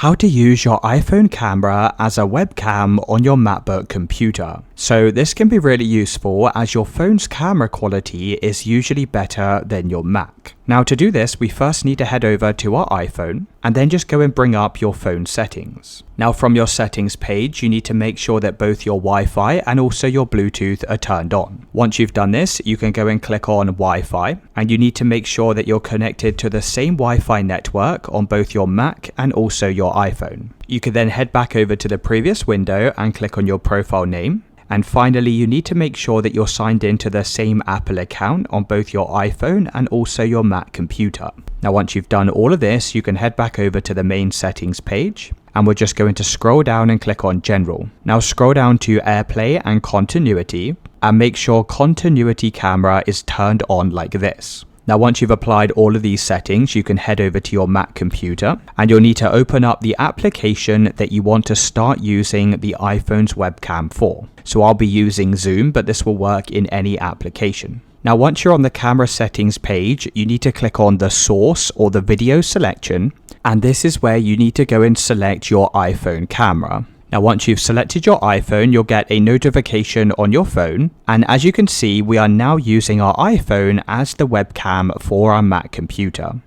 how to use your iPhone camera as a webcam on your MacBook computer. So this can be really useful as your phone's camera quality is usually better than your Mac. Now to do this, we first need to head over to our iPhone and then just go and bring up your phone settings. Now from your settings page, you need to make sure that both your Wi-Fi and also your Bluetooth are turned on. Once you've done this, you can go and click on Wi-Fi, and you need to make sure that you're connected to the same Wi-Fi network on both your Mac and also your iPhone. You can then head back over to the previous window and click on your profile name. And finally, you need to make sure that you're signed into the same Apple account on both your iPhone and also your Mac computer. Now, once you've done all of this, you can head back over to the main settings page, and we're just going to scroll down and click on General. Now scroll down to AirPlay and Continuity, and make sure Continuity Camera is turned on like this. Now once you've applied all of these settings, you can head over to your Mac computer and you'll need to open up the application that you want to start using the iPhone's webcam for. So I'll be using Zoom, but this will work in any application. Now once you're on the camera settings page, you need to click on the source or the video selection, and this is where you need to go and select your iPhone camera. Now once you've selected your iPhone, you'll get a notification on your phone, and as you can see, we are now using our iPhone as the webcam for our Mac computer.